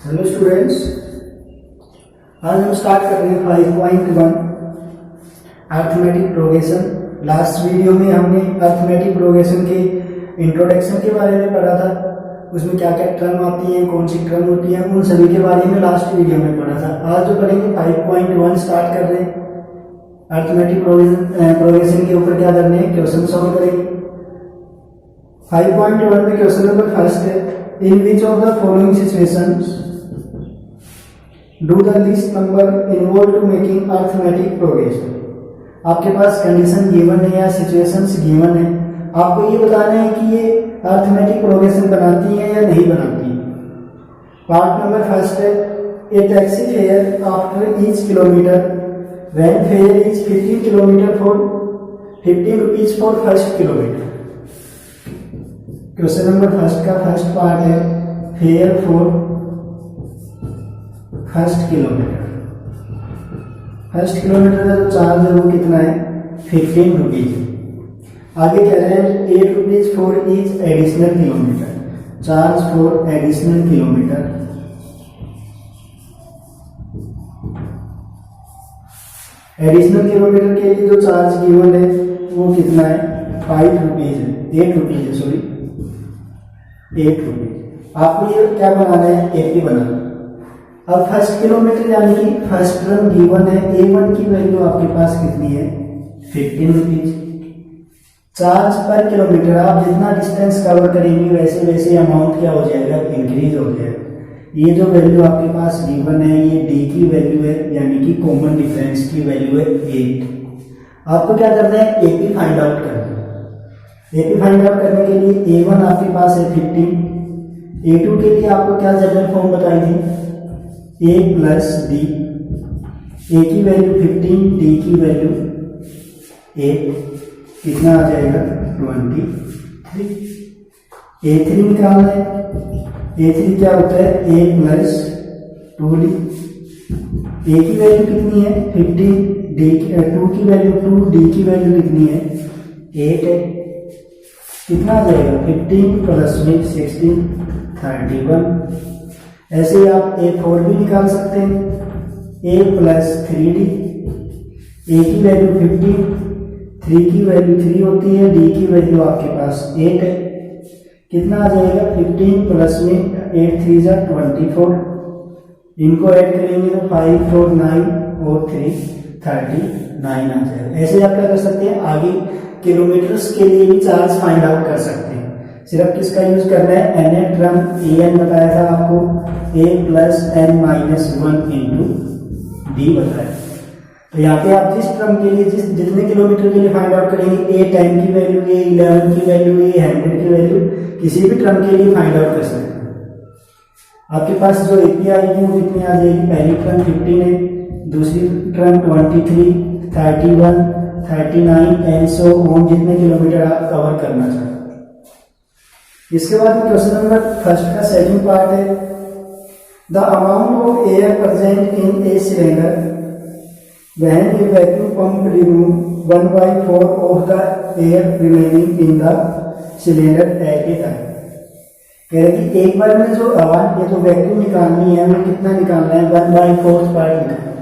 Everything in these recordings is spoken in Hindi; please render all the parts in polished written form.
हेलो स्टूडेंट्स, आज हम स्टार्ट कर रहे हैं 5.1 अर्थमेटिक प्रोग्रेशन। लास्ट वीडियो में हमने अर्थमेटिक प्रोग्रेशन के इंट्रोडक्शन के बारे में पढ़ा था। उसमें क्या क्या टर्म आती हैं, कौन सी टर्म होती हैं, उन सभी के बारे में लास्ट वीडियो में पढ़ा था। आज जो पढ़ेंगे 5.1 स्टार्ट कर रहे हैं। अर्थमेटिक प्रोग्रेशन के ऊपर क्या करने हैं, क्वेश्चन सॉल्व करेंगे। 5.1 में क्वेश्चन नंबर फर्स्ट है, in which of the following situations do the least number involve to making arithmetic progression. आपके पास कंडीशन गिवन है या सिचुएशंस गिवन है, आपको ये बताना है कि ये अर्थमेटिक प्रोग्रेशन बनाती है या नहीं बनाती है। पार्ट नंबर फर्स्ट है, a taxi fare after each kilometre when fare is 15 kilometre for 15 rupees for first kilometre. Question number first का फर्स्ट पार्ट है, fare for first kilometre. First kilometre का जो चार्ज है वो कितना है, 15 रुपीज। आगे कह रहे हैं 8 rupees for each additional kilometre, charge for additional kilometre. Additional kilometre के लिए जो चार्ज गिवन है वो कितना है, 5 रुपीज है, 8 रुपीज है, सॉरी 8 रुपीज। आपको ये क्या बनाना है, एपी बनाना। अब फर्स्ट किलोमीटर यानी कि फर्स्ट टर्म गिवन है, A1 की वैल्यू आपके पास कितनी है, 15 रुपीज। चार्ज पर किलोमीटर, आप जितना डिस्टेंस कवर करेंगे वैसे वैसे अमाउंट क्या हो जाएगा, इंक्रीज हो जाएगा। ये जो वैल्यू आपके पास गिवन है ये डी की वैल्यू है, यानी कि कॉमन डिफरेंस की वैल्यू है 8। आपको क्या करना है, एपी फाइंड आउट करना है। एपी फाइंड आउट करने के लिए A1 आपके पास है 15, A2 के लिए आपको क्या जनरल फॉर्म बताई थी, A प्लस डी। A की वैल्यू 15, D की वैल्यू 8, कितना आ जाएगा 23। A3 निकालना है, A3 क्या होता है, A प्लस 2D। A की वैल्यू कितनी है 15, D2 की वैल्यू 2, D की वैल्यू कितनी है 8 है। कितना आ जाएगा, 15 प्लस में 16, 31। ऐसे ही आप A4 भी निकाल सकते हैं, A प्लस 3D। A की वैल्यू 15, 3 की वैल्यू 3 होती है, D की वैल्यू आपके पास 8 है। कितना आ जाएगा, 15 प्लस में 8 3 जा 24। इनको ऐड करेंगे तो 5 4 9 और 3 39 आ जाएगा। ऐसे आप क्या कर सकते हैं, आगे किलोमीटर्स के लिए भी चार्ज फाइंड आउट कर सकते हैं। सिर्फ किसका यूज करना है, nth टर्म an बताया था आपको, a plus n minus 1 into D बताया। तो यहाँ पे आप जिस टर्म के लिए जितने किलोमीटर के लिए फाइंड आउट करेंगे, a 10 की वैल्यू, a 11 की वैल्यू, a 100 की वैल्यू, किसी भी टर्म के लिए फाइंड आउट कर सकते हैं। आपके पास जो एपी आएगी वो कितनी आ जाएगी, पहली टर्म 15 है, दूसरी टर्म 23, 31, 39 एंड सो ऑन, जितने किलोमीटर आप कवर करना चाहते हैं। इसके बाद क्वेश्चन नंबर फर्स्ट का सेकंड पार्ट है, the amount of air present in a cylinder when A vacuum pump remove 1/4 of the air remaining in the cylinder eight A time. कह रहे कि एक बार में जो हवा, ये तो वैक्यूम निकालनी है, हमें कितना निकालना है, 1/4 पार्ट निकालना है।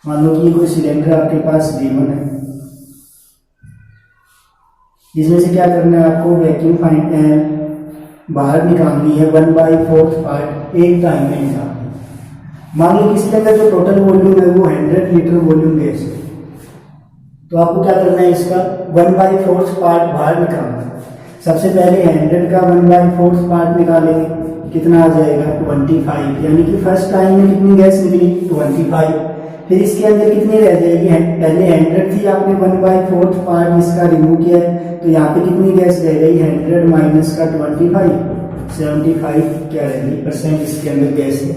मान लो कि कोई सिलेंडर आपके पास गिवन है, इसमें से क्या करना है आपको, वैक्यूम बाहर निकालनी है, 1/4 पार्ट एक टाइम में निकालनी है। मान लो किसी का जो टोटल वॉल्यूम है वो 100 लीटर वॉल्यूम गैस है, तो आपको क्या करना है, इसका 1/4 पार्ट बाहर निकालना है। सबसे पहले 100 का 1/4 पार्ट निकालेंगे, कितना आ जाएगा 25, यानी कि फर्स्ट टाइम में कितनी गैस निकली 25। फिर इसके अंदर कितनी रह जाएगी, पहले 100 थी, आपने 1/4 पार्ट इसका रिमूव किया है, तो यहाँ पे कितनी गैस रह गई, 100 माइनस का 25, 75 क्या रहेगी परसेंट इसके अंदर गैस है।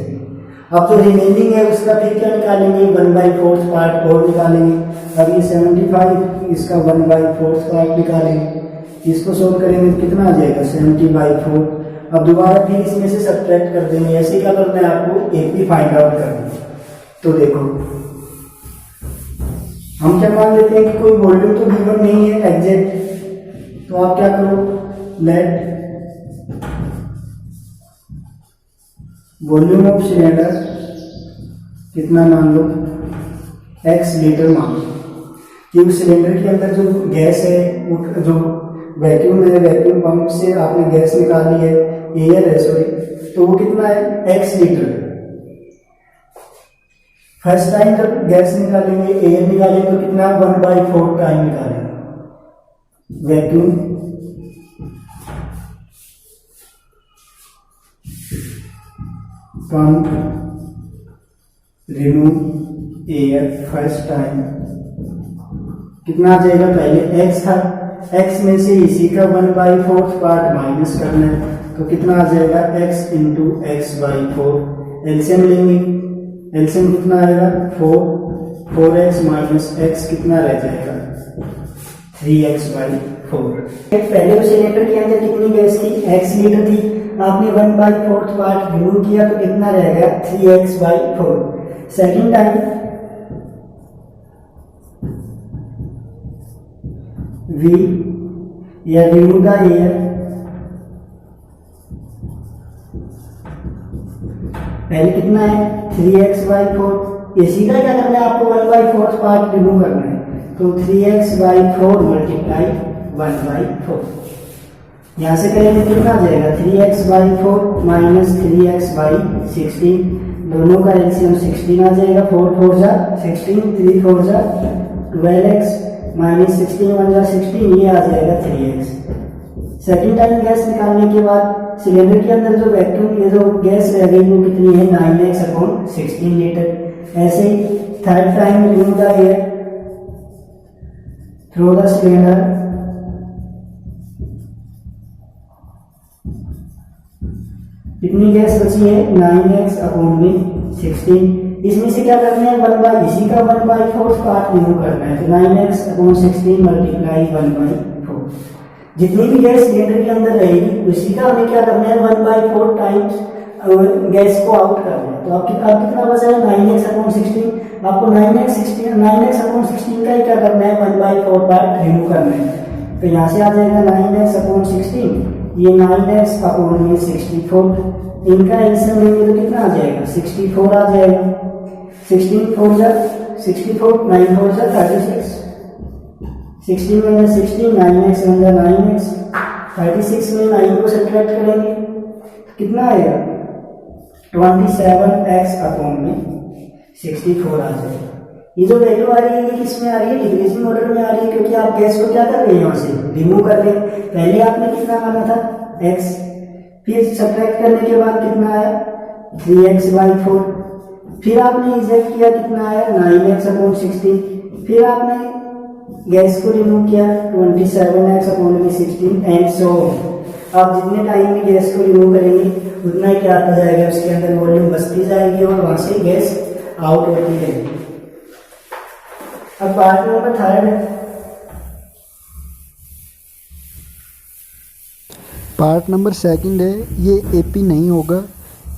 अब जो रिमेनिंग है उसका फिर क्या निकालेंगे, 1/4 पार्ट और निकालेंगे। अब ये 75, इसका 1/4 पार्ट निकालेंगे, इसको सोल्व करेंगे तो कितना आ जाएगा 70/4। अब दोबारा फिर इसमें से सब्ट्रैक्ट कर देंगे। ऐसे क्या करना है आपको, एपी फाइंड आउट करना है। तो देखो हम क्या मान लेते हैं कि कोई वॉल्यूम तो गिवन नहीं है एग्जैक्ट, तो आप क्या करो, लेट वॉल्यूम ऑफ सिलेंडर कितना मान लो, x लीटर मान लो कि उस सिलेंडर के अंदर जो गैस है, जो वैक्यूम है, वैक्यूम पंप से आपने गैस निकाली है, एयर है सॉरी, तो वो कितना है, x लीटर है। फर्स्ट टाइम जब गैस निकालेंगे, एयर निकालेंगे तो कितना, 1/4 टाइम निकालेंगे। Vacuum pump remove air first time कितना आ जाएगा, पहले x था, x में से इसी का 1/4 पार्ट माइनस करना है, तो कितना आ जाएगा, x इंटू x/4। एलसीएम लेंगे, एलसीएम कितना आएगा, 4x माइनस x कितना रह जाएगा, 3x/4। पहले उस सिलेंडर के अंदर कितनी गैस थी, x लीटर थी, आपने 1/4 पार्ट रिमूव किया तो कितना रहेगा, 3x/4। सेकेंड टाइम V या रिमूव द एयर, पहले कितना है, 3x/4। इसी का क्या करना है आपको, 1/4 पार्ट रिमूव करना है, तो 3x/4 मल्टीप्लाई 1/4। यहां से करेंगे कितना आ जाएगा, 3x/4 माइनस 3x/16, दोनों का एलसीएम 16 आ जाएगा, 4 4 जा 16, 3 4 जा 12x माइनस 16 1 जा 16, ये आ जाएगा 3x। सेकेंड टाइम गैस निकालने के बाद सिलेंडर के अंदर जो वैक्यूम, ये जो गैस रह गई वो कितनी है, 9x/16 लीटर। ऐसे ही third time remove the air through the cylinder, कितनी गैस बची है, 9x/16। इसमें से क्या करना है, इसी का 1/4 पार्ट रिमूव करना है, तो 9x/16 मल्टीप्लाई 1/4। जितनी भी गैस सिलेंडर के अंदर रहेगी उसी का हमें क्या करना है, 1/4 टाइम्स गैस को आउट करना है। तो आप कितना बचा है, 9x/16। आपको 9x/16 का ही क्या करना है, 1/4 पार्ट रिमूव करना है, तो यहाँ से आ जाएगा 9x/16, ये 9x/64, इनका एलसीएम लेंगे तो कितना आ जाएगा, 64 आ जाएगा। 16 4 जा 64, 9 4 जा 36, 16 में 16, 9x 1 जा 9x, 36 में 9 को सब्ट्रैक्ट करेंगे कितना आएगा, 27x/64 आ जाएगा। ये जो वैल्यू आ रही है ये किस में आ रही है, डिक्रीजिंग ऑर्डर में आ रही है, क्योंकि आप गैस को क्या कर रहे हैं, यहाँ से रिमूव कर रहे हैं। पहले आपने कितना माना था, x, फिर सब्ट्रैक्ट करने के बाद कितना आया, 3x/4, फिर आपने इजेक्ट किया कितना आया, 9x/16, फिर आपने गैस को रिमूव किया 27x/16 एंड सो। आप जितने टाइम में गैस को रिमूव करेंगे उतना ही क्या आता जाएगा, उसके अंदर वॉल्यूम बचती जाएगी और वहां से गैस आउट होती रहेगी। अब पार्ट नंबर थर्ड है, पार्ट नंबर सेकंड है, ये एपी नहीं होगा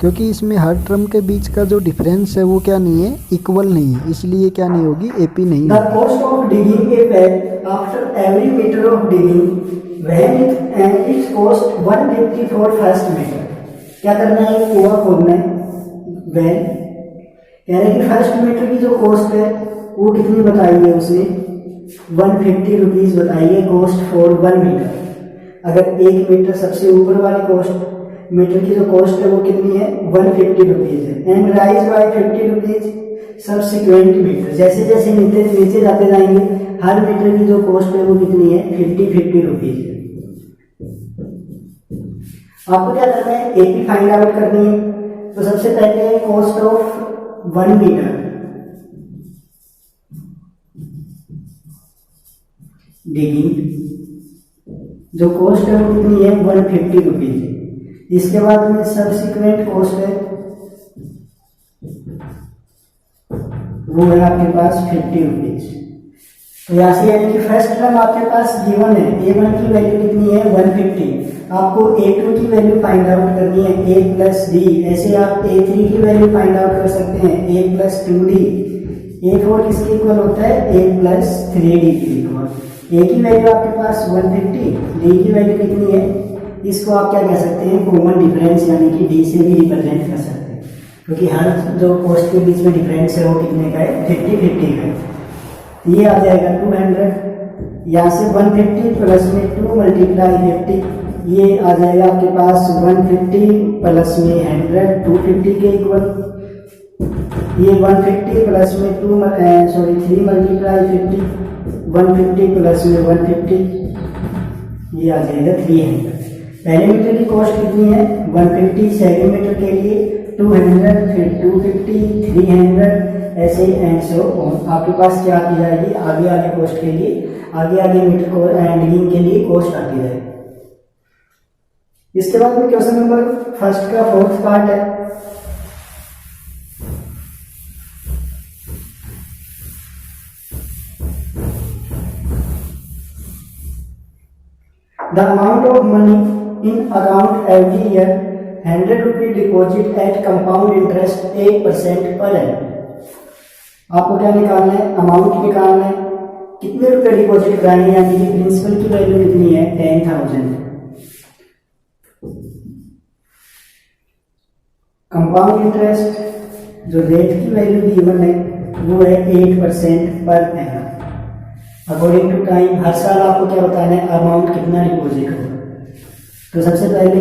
क्योंकि इसमें हर टर्म के बीच का जो डिफरेंस है वो क्या नहीं है, इक्वल नहीं है, इसलिए क्या नहीं होगी, एपी नहीं होगी। The cost of digging a well after every meter of digging when its cost 150 for first meter। क्या करना है, कुआं खोदना है, वेल कह रहे कि फर्स्ट मीटर की जो कॉस्ट है वो कितनी बताई है उसने, 150 रुपीज बताई है कॉस्ट फॉर 1 मीटर। अगर 1 मीटर सबसे ऊपर वाली कॉस्ट मीटर की जो कॉस्ट है वो कितनी है, 150 रुपीज है, and rise by 50 rupees subsequent metre. जैसे जैसे नीचे जाते जाएंगे हर मीटर की जो कॉस्ट है वो कितनी है, 50 रुपीज है। आपको क्या करना है, एपी फाइंड आउट करनी है। तो सबसे पहले है कॉस्ट ऑफ 1 मीटर डिगिंग, जो कॉस्ट है वो कितनी है, 150 रुपीज है। इसके बाद में सब्सिक्वेंट कॉस्ट है वो है आपके पास 50 रुपीज। तो यहाँ से यानी कि फर्स्ट टर्म आपके पास गिवन है, A1 की वैल्यू कितनी है, 150। आपको A2 की वैल्यू फाइंड आउट करनी है, A प्लस डी। ऐसे आप A3 की वैल्यू फाइंड आउट कर सकते हैं, A प्लस 2D। A4 किसके इक्वल होता है, A प्लस 3D के इक्वल। A की वैल्यू आपके पास 150, D की वैल्यू कितनी है, इसको आप क्या कह सकते हैं, कॉमन डिफरेंस यानी कि D से भी रिप्रेजेंट कर सकते हैं। क्योंकि हर जो कोस्ट के बीच में डिफरेंस है वो कितने का है, 50-50 का है। ये आ जाएगा 200, यहाँ से 150 प्लस में 2 मल्टीप्लाई 50, ये आ जाएगा आपके पास 150 प्लस में 100, 250 के इक्वल। ये 150 प्लस में 3 मल्टीप्लाई 50, 150 प्लस में 150, ये आ जाएगा 300। पहले मीटर की कॉस्ट कितनी है 150, सेकेंड मीटर के लिए 200, फिर 250, 300, ऐसे एंड सो ऑन। आपके पास क्या आती जाएगी आगे आगे कॉस्ट के लिए, आगे आगे मीटर को हैंडलिंग के लिए कॉस्ट आती जाएगी। इसके बाद में क्वेश्चन नंबर फर्स्ट का फोर्थ पार्ट है। The amount of money in account every year 100 rupee deposit at compound interest 8% per annum। आपको क्या निकालना है, अमाउंट निकालना है, कितने रुपए डिपॉजिट कराएंगे, यानी कि प्रिंसिपल की वैल्यू कितनी है 10,000। कंपाउंड इंटरेस्ट जो रेट की वैल्यू गिवन है वो है 8% per annum. According to time हर साल आपको क्या बताना है, अमाउंट कितना डिपॉजिट होगा। तो सबसे पहले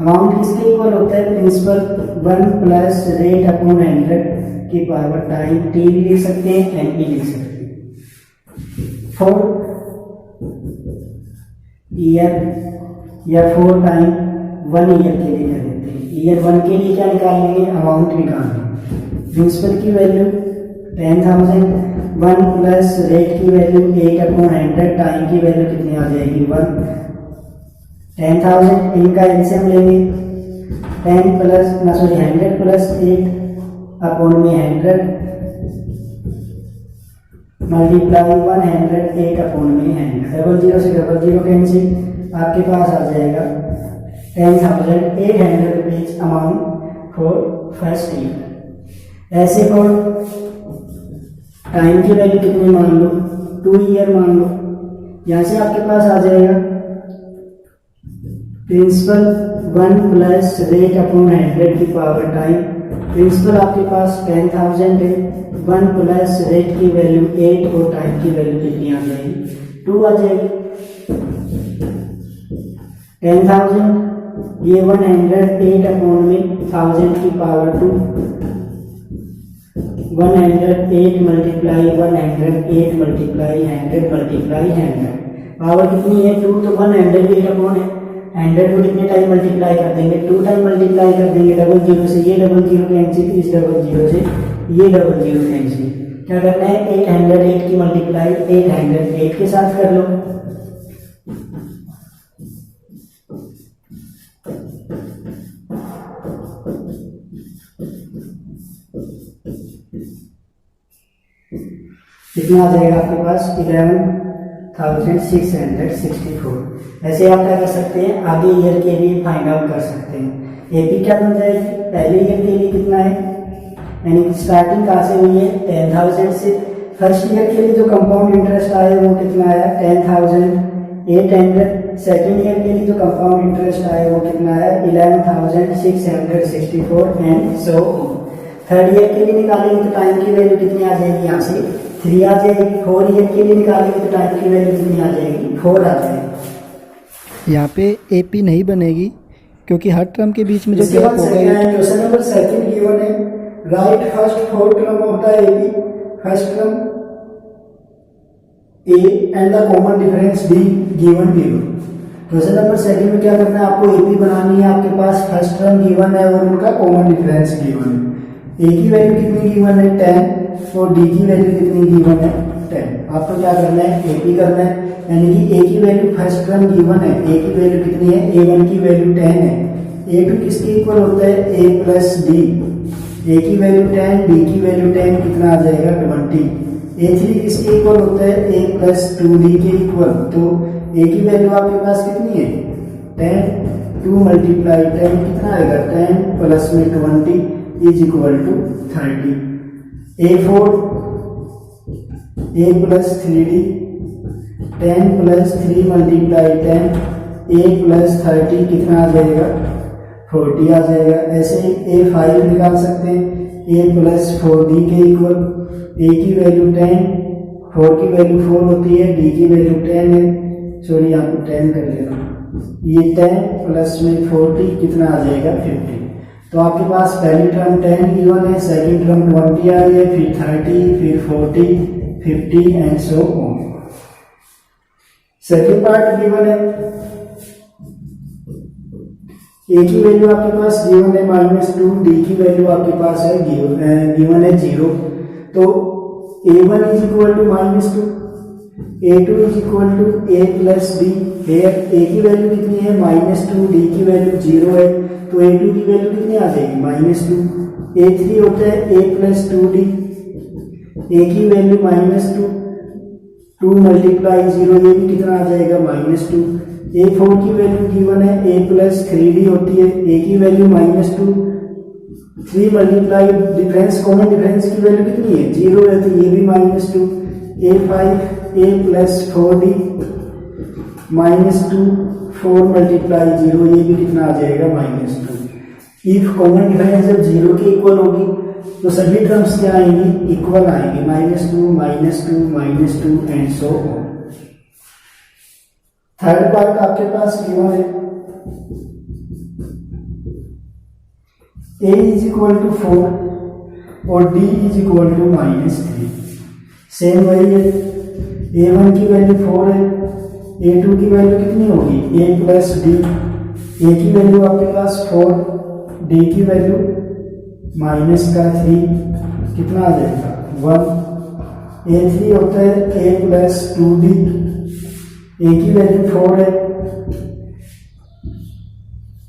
अमाउंट किसके इक्वल होता है, प्रिंसिपल 1 प्लस रेट अपॉन 100 की पावर टाइम, टी भी लिख सकते हैं एन भी लिख सकते हैं। 4 ईयर या 4 टाइम 1 ईयर के लिए कर देते हैं। ईयर 1 के लिए क्या निकालेंगे, अमाउंट निकालेंगे। प्रिंसिपल की वैल्यू 10,000, 1 प्लस रेट की वैल्यू 8/100, टाइम की वैल्यू कितनी आ जाएगी 1। 10,000 इनका एलसीएम लेंगे, 100 प्लस 8/100 मल्टीप्लाई 100 8/100, डबल जीरो से डबल जीरो कैंसिल, आपके पास आ जाएगा 10,800 rupees amount for first year. ऐसे फॉर टाइम की वैल्यू कितनी मान लो, 2 ईयर मान लो। यहां से आपके पास आ जाएगा प्रिंसिपल 1 प्लस रेट अपॉन 100 की पावर टाइम। प्रिंसिपल आपके पास 10,000 है, 1 प्लस रेट की वैल्यू 8 और टाइम की वैल्यू कितनी आ जाएगी 2 आ जाएगी। 10,000 ये 108 अपॉन में 1000 की power 2, 108 multiply 108 multiply 100 multiply 100, power कितनी है 2, तो 108 अपॉन है 100 को कितने टाइम मल्टीप्लाई कर देंगे 2 टाइम मल्टीप्लाई कर देंगे। डबल जीरो से ये डबल जीरो कैंसिल, इस डबल जीरो से ये डबल जीरो कैंसिल। क्या करना है 808 की मल्टीप्लाई 808 के साथ कर लो। कितना आ जाएगा आपके पास 11,664। ऐसे आप क्या कर सकते हैं, आगे ईयर के लिए फाइंड आउट कर सकते हैं। एपी क्या बन जाएगी, पहले ईयर के लिए कितना है, यानी कि स्टार्टिंग कहाँ से हुई है 10,000 से। फर्स्ट ईयर के लिए जो कंपाउंड इंटरेस्ट आया वो कितना आया 10,800। सेकेंड ईयर के लिए जो कंपाउंड इंटरेस्ट आया वो कितना आया 11,664 and so on. Third year के लिए निकालेंगे तो टाइम की वैल्यू कितनी आ जाएगी, यहाँ से 3 आ जाएगी। 4 ईयर के लिए निकालेंगे तो टाइम की वैल्यू कितनी आ जाएगी 4 आ जाएगी। यहाँ पे एपी नहीं बनेगी क्योंकि हर टर्म के बीच में जो गैप होगा। क्वेश्चन नंबर सेकंड गिवन है, right first 4 term of the AP, first term A and the common difference be given below. Question number second में क्या करना है, आपको एपी बनानी है। आपके पास फर्स्ट टर्म गिवन है और उनका कॉमन डिफरेंस गिवन है। ए की वैल्यू कितनी गिवन है 10 और डी की वैल्यू कितनी गिवन है 10। आपको क्या करना है एपी करना है, यानी कि ए की वैल्यू फर्स्ट टर्म गिवन है, ए की वैल्यू कितनी है a1 की वैल्यू 10 है। a2 किसके इक्वल होता है a प्लस डी, ए की वैल्यू 10 डी की वैल्यू 10 कितना आ जाएगा 20। a3 किसके इक्वल होता है a प्लस 2d के इक्वल, तो a की वैल्यू आपके पास कितनी है 10, 2 मल्टीप्लाई 10 कितना आएगा 10 प्लस में 20 is equal to 30। a4 a plus 3d 10 plus 3 multiply 10 a plus 30 कितना आ जाएगा 40 आ जाएगा। ऐसे ही A5 निकाल सकते हैं, A प्लस 4D के इक्वल, A की वैल्यू 10, 4 की वैल्यू 4 होती है, D की वैल्यू 10 है, सॉरी यहाँ पे 10 कर लेना, ये 10 प्लस में 40 कितना आ जाएगा 50। तो आपके पास पहली टर्म 10 गिवन है, सेकंड टर्म 20 आ रही है, फिर 30, फिर 40, 50 and so on. Second part given है, A की वैल्यू आपके पास गिवन है -2, D की वैल्यू आपके पास है गिवन है 0। तो A1 is equal to -2, A2 is equal to A plus B। A की वैल्यू कितनी है -2, D की वैल्यू 0 है, तो A2 की वैल्यू कितनी आ जाएगी -2। A3 होता है A प्लस 2D, A की वैल्यू -2, 2 मल्टीप्लाई 0, ये भी कितना आ जाएगा -2। A4 की वैल्यू गिवन है A प्लस 3D होती है, A की value -2, 3 multiply difference, common difference की वैल्यू कितनी है 0 है, तो ये भी -2। A5 A plus 4D -2, 4 multiply 0, ये भी कितना आ जाएगा -2। इफ कॉमन डिफरेंस जब 0 के इक्वल होगी तो सभी टर्म्स क्या आएंगी, इक्वल आएंगे, -2 and so on. Third part आपके पास गिवन है, A इज इक्वल टू 4 और D is equal to -3। Same वही है, A1 की वैल्यू 4 है, A2 की वैल्यू कितनी होगी A प्लस D, A की वैल्यू आपके पास 4, D की वैल्यू -3, कितना आ जाएगा 1। A3 होता है A प्लस 2D, A की वैल्यू 4 है,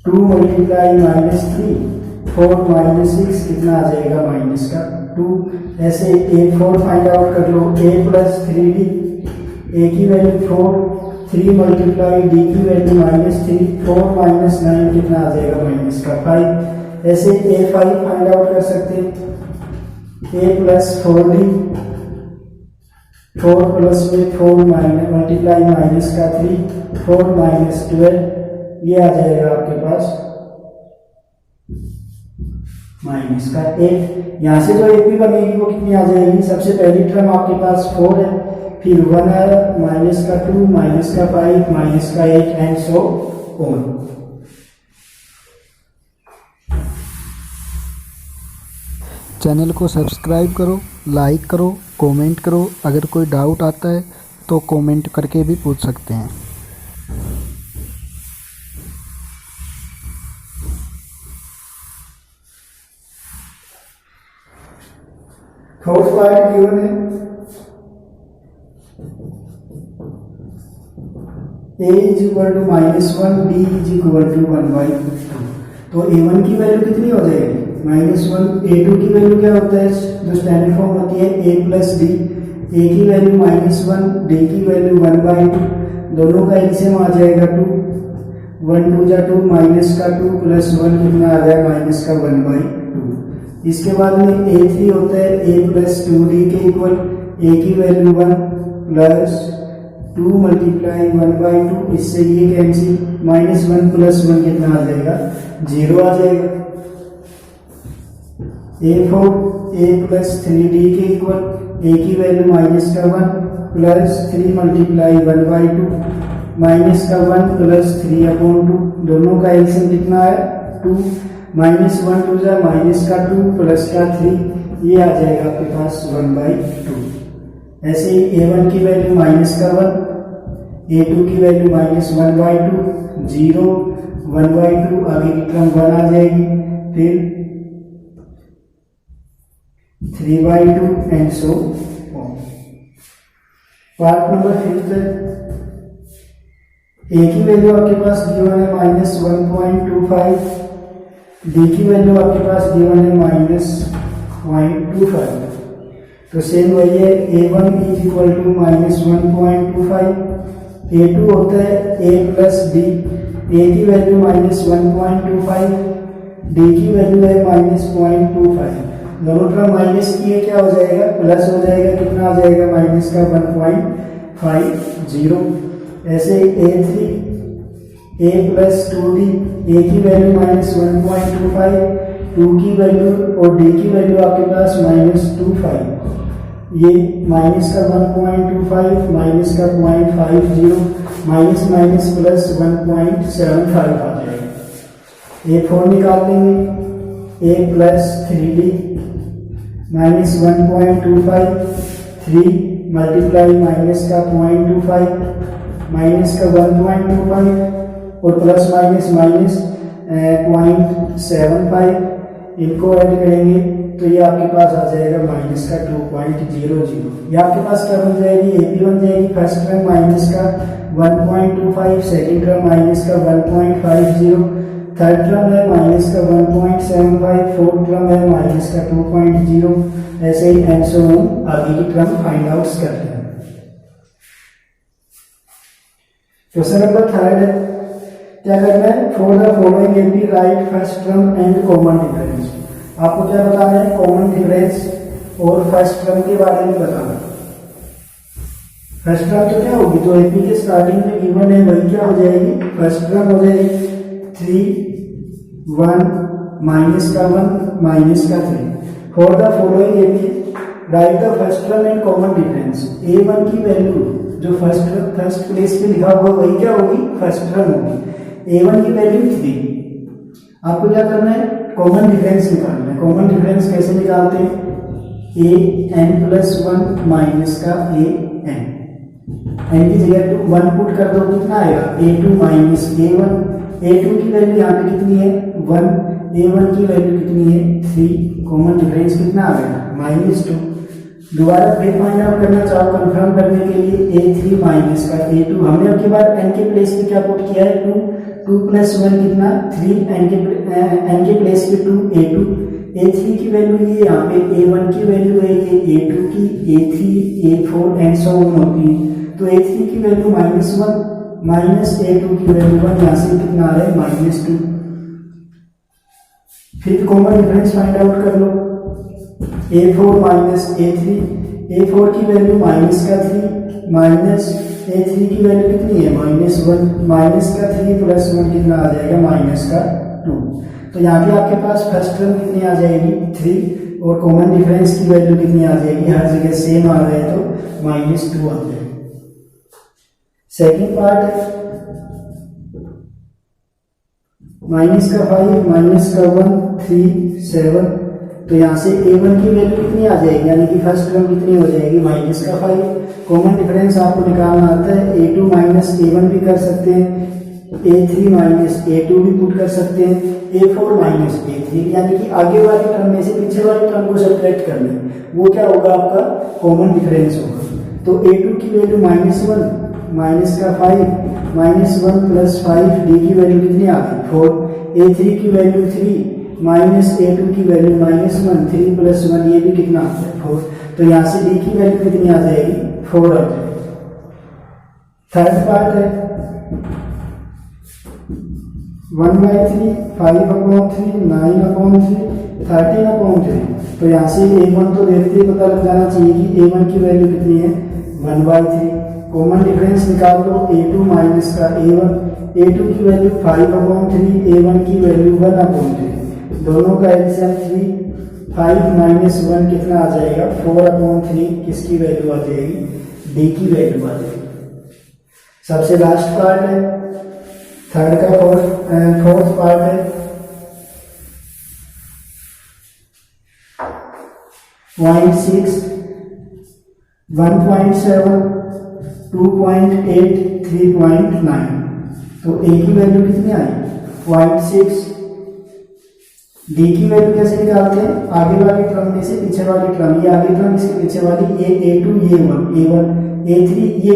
2 मल्टीप्लाई -3, 4 6, कितना आ जाएगा -2। ऐसे A4 फाइंड आउट कर लो, A प्लस 3D, A की वैल्यू 4, 3 मल्टीप्लाई D की वैल्यू -3, 4 9, कितना आ जाएगा -5। ऐसे A5 फाइंड आउट कर सकते हैं, A प्लस 4D, 4 प्लस में 4 मल्टीप्लाई -3, 4 12, ये आ जाएगा आपके पास -8। यहाँ से जो AP बनेगी वो कितनी आ जाएगी, सबसे पहली टर्म आपके पास 4 है, फिर 1 है, -2, -5, -8 एंड सो ऑन। चैनल को सब्सक्राइब करो, लाइक करो, कमेंट करो। अगर कोई डाउट आता है तो कमेंट करके भी पूछ सकते हैं। फोर्थ पार्ट गिवन है, A is equal to -1, D is equal to 1/2। तो A1 की वैल्यू कितनी हो जाएगी -1, A2 की वैल्यू क्या होता है जो स्टैंडर्ड फॉर्म होती है A प्लस D, A की वैल्यू -1, D की वैल्यू 1/2, दोनों का एलसीएम आ जाएगा 2, 1 2 जा 2, -2 प्लस 1 कितना आ जाएगा -1/2। इसके बाद में A3 होता है A प्लस 2D के इक्वल, A की वैल्यू 1 प्लस 2 मल्टीप्लाई 1/2, इससे ये कैंसिल, -1 प्लस 1 कितना आ जाएगा 0 आ जाएगा। A4 A प्लस 3D के इक्वल, A की वैल्यू -1 प्लस 3 मल्टीप्लाई 1/2, -1 प्लस 3/2, दोनों का एलसीएम कितना है 2, -1 2 जा -2 प्लस 3, ये आ जाएगा आपके पास 1/2। ऐसे ही A1 की वैल्यू -1, A2 की वैल्यू -1/2, 0, 1/2, आगे की टर्म 1 आ जाएगी, फिर 3/2 and so on. Part number 5 है, A की वैल्यू आपके पास गिवन है -1.25, D की वैल्यू आपके पास गिवन है -0.25। तो सेम वही है, A1 is equal to -1.25, A2 होता है A प्लस D, A की वैल्यू -1.25, D की वैल्यू है -0.25, दोनों टर्म माइनस किए क्या हो जाएगा प्लस हो जाएगा, कितना आ जाएगा -1.50। ऐसे A3 ए प्लस 2d, ए की वैल्यू -1.25, 2 की वैल्यू और डी की वैल्यू आपके पास -25, ये माइनस का 1.25 माइनस का 0.50 माइनस माइनस प्लस 1.75 आ जाएगा। A4 निकाल लेंगे, a plus 3d minus 1.25, 3 multiply minus का 0.25 माइनस का 1.25 और प्लस माइनस माइनस 0.75, इनको ऐड करेंगे तो ये आपके पास आ जाएगा माइनस का 2.00। ये आपके पास क्या बन जाएगी, एपी बन जाएगी। फर्स्ट टर्म माइनस का 1.25, सेकेंड टर्म माइनस का 1.50, थर्ड टर्म है माइनस का 1.75, फोर्थ टर्म है माइनस का 2.0, ऐसे ही एंड सो ऑन आगे की टर्म फाइंड आउट करते हैं। क्वेश्चन नंबर 3 है, क्या करना है, for the following AP right first term and common difference. आपको क्या बताना है, कॉमन डिफरेंस और फर्स्ट टर्म के बारे में बताना। फर्स्ट टर्म तो क्या होगी, जो एपी के स्टार्टिंग में गिवन है वही क्या हो जाएगी, फर्स्ट टर्म हो जाएगी 3 1 माइनस का 1 माइनस का 3। For the following AP right the first term and common difference. a1 की वैल्यू जो फर्स्ट प्लेस पे लिखा हुआ वही क्या होगी, फर्स्ट टर्म होगी। a1 की वैल्यू 3। आपको क्या करना है, कॉमन डिफरेंस निकालना है। कॉमन डिफरेंस कैसे निकालते हैं, an प्लस 1 माइनस का an, n की जगह 1 पुट कर दो, कितना आएगा, a2 माइनस a1। a2 की वैल्यू यहाँ पे कितनी है 1, a1 की वैल्यू कितनी है 3, कॉमन डिफरेंस कितना आ गया -2। दोबारा फिर फाइंड आउट करना चाहो कंफर्म करने के लिए, a3 माइनस का a2, हमने अब की बार n के प्लेस पे क्या पुट किया है 2 प्लस 1 कितना 3, n के प्लेस पे 2 a2, a3 की वैल्यू ये यहाँ पे a1 की वैल्यू है ये a2 की, a3 a4 and so on होती है, तो a3 की वैल्यू -1 माइनस a2 की वैल्यू 1, यहाँ से कितना आ रहा है -2। फिर कॉमन डिफरेंस फाइंड आउट कर लो, a4 माइनस a3, a4 की वैल्यू माइनस का 3 माइनस a3 की वैल्यू कितनी है -1, माइनस का 3 प्लस 1 कितना आ जाएगा माइनस का 2। तो यहाँ पे आपके पास फर्स्ट टर्म कितनी आ जाएगी 3 और कॉमन डिफरेंस की वैल्यू कितनी आ जाएगी, हर जगह सेम आ रहा है तो -2 आ जाएगा। सेकेंड पार्ट है माइनस का 5 माइनस का 1 3 7, तो यहाँ से a1 की वैल्यू कितनी आ जाएगी, यानी कि फर्स्ट टर्म कितनी हो जाएगी -5। कॉमन डिफरेंस आपको निकालना आता है, a2 माइनस a1 भी कर सकते हैं, a3 माइनस a2 भी पुट कर सकते हैं, a4 माइनस a3, यानी कि आगे वाली टर्म में से पीछे वाली टर्म को सब्ट्रैक्ट करना है, वो क्या होगा आपका कॉमन डिफरेंस होगा। तो a2 की वैल्यू -1 माइनस का 5 -1 प्लस 5, डी की वैल्यू कितनी आ गई 4, a3 की वैल्यू 3 माइनस a2 की वैल्यू -1, 3 प्लस 1 ये भी कितना आता है 4, तो यहाँ से डी की वैल्यू कितनी आ जाएगी 4 आ जाएगी। थर्ड पार्ट है 1/3 5/3 9/3 13/3, तो यहाँ से a1 तो देखते ही पता लग जाना चाहिए कि a1 की वैल्यू कितनी है 1/3। कॉमन डिफरेंस निकाल दो, a2 माइनस का a1, a2 की वैल्यू 5/3, a1 की वैल्यू 1/3, दोनों का एलसीएम 3, 5 माइनस 1 कितना आ जाएगा 4/3, किसकी वैल्यू आ जाएगी, डी की वैल्यू आ जाएगी। सबसे लास्ट पार्ट है थर्ड का फोर्थ पार्ट है 0.6 1.7 2.8 3.9, तो a की वैल्यू कितनी आई 0.6। डी की वैल्यू कैसे निकालते हैं, आगे वाली टर्म में से पीछे वाली टर्म, ये आगे टर्म इसके पीछे वाली, ये a2 ये 1 a1 a3 ये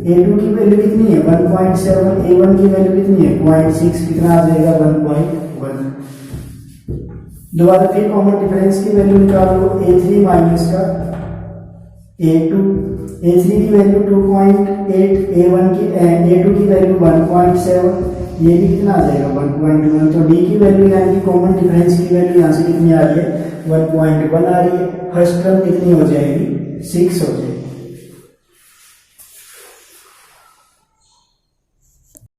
a2 की वैल्यू कितनी है 1.7, a1 की वैल्यू कितनी है 0.6, कितना आ जाएगा 1.1। दोबारा फिर कॉमन डिफरेंस की वैल्यू निकाल लो, a3 माइनस का a2, a3 की वैल्यू 2.8, a2 की वैल्यू 1.7, ये भी कितना आ जाएगा 1.1। तो डी की वैल्यू यानी कि कॉमन डिफरेंस की वैल्यू यहाँ से कितनी आ रही है 1.1 आ रही है। फर्स्ट टर्म कितनी हो जाएगी 6 हो जाएगी।